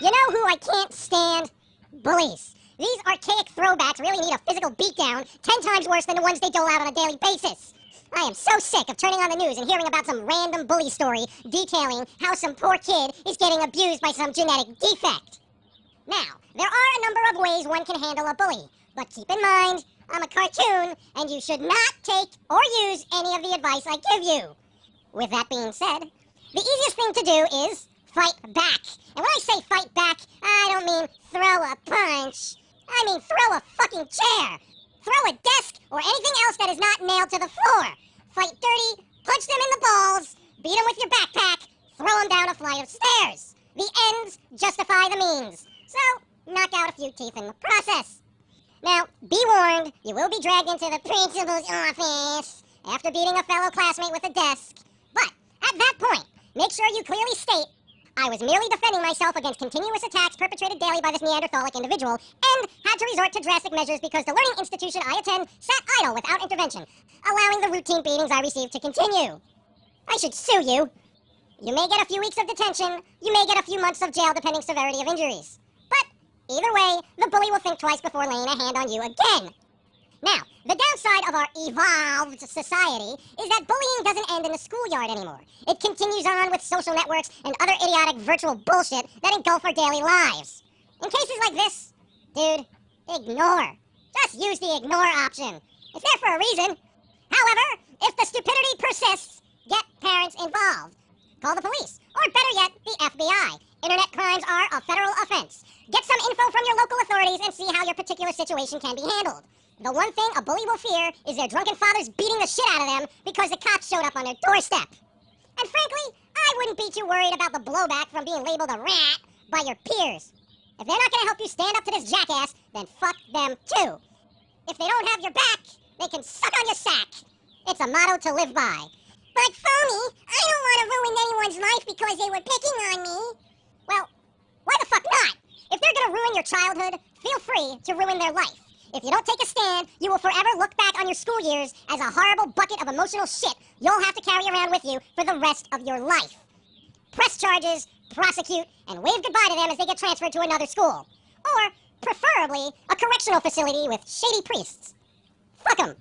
You know who I can't stand? Bullies. These archaic throwbacks really need a physical beatdown 10 times worse than the ones they dole out on a daily basis. I am so sick of turning on the news and hearing about some random bully story detailing how some poor kid is getting abused by some genetic defect. Now, there are a number of ways one can handle a bully, but keep in mind, I'm a cartoon, and you should not take or use any of the advice I give you. With that being said, the easiest thing to do is fight back. And when I say fight back, I don't mean throw a punch. I mean throw a fucking chair. Throw a desk or anything else that is not nailed to the floor. Fight dirty, punch them in the balls, beat them with your backpack, throw them down a flight of stairs. The ends justify the means. So, knock out a few teeth in the process. Now, be warned, you will be dragged into the principal's office after beating a fellow classmate with a desk. But, at that point, make sure you clearly state, I was merely defending myself against continuous attacks perpetrated daily by this Neanderthalic individual and had to resort to drastic measures because the learning institution I attend sat idle without intervention, allowing the routine beatings I received to continue. I should sue you. You may get a few weeks of detention, you may get a few months of jail depending severity of injuries. But, either way, the bully will think twice before laying a hand on you again. Now, the downside of our evolved society is that bullying doesn't end in the schoolyard anymore. It continues on with social networks and other idiotic virtual bullshit that engulf our daily lives. In cases like this, dude, ignore. Just use the ignore option. It's there for a reason. However, if the stupidity persists, get parents involved. Call the police, or better yet, the FBI. Internet crimes are a federal offense. Get some info from your local authorities and see how your particular situation can be handled. The one thing a bully will fear is their drunken fathers beating the shit out of them because the cops showed up on their doorstep. And frankly, I wouldn't be too worried about the blowback from being labeled a rat by your peers. If they're not going to help you stand up to this jackass, then fuck them too. If they don't have your back, they can suck on your sack. It's a motto to live by. But Foamy, I don't want to ruin anyone's life because they were picking on me. Well, why the fuck not? If they're going to ruin your childhood, feel free to ruin their life. If you don't take a stand, you will forever look back on your school years as a horrible bucket of emotional shit you'll have to carry around with you for the rest of your life. Press charges, prosecute, and wave goodbye to them as they get transferred to another school. Or, preferably, a correctional facility with shady priests. Fuck them.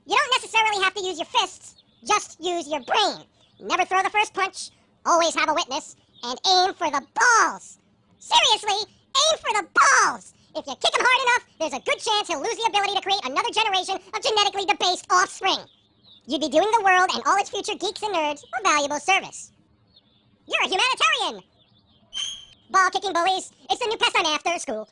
You don't necessarily have to use your fists, just use your brain. Never throw the first punch, always have a witness, and aim for the balls. Seriously, aim for the balls! If you kick him hard enough, there's a good chance he'll lose the ability to create another generation of genetically debased offspring. You'd be doing the world and all its future geeks and nerds a valuable service. You're a humanitarian! Ball-kicking bullies, it's the new pest on after school.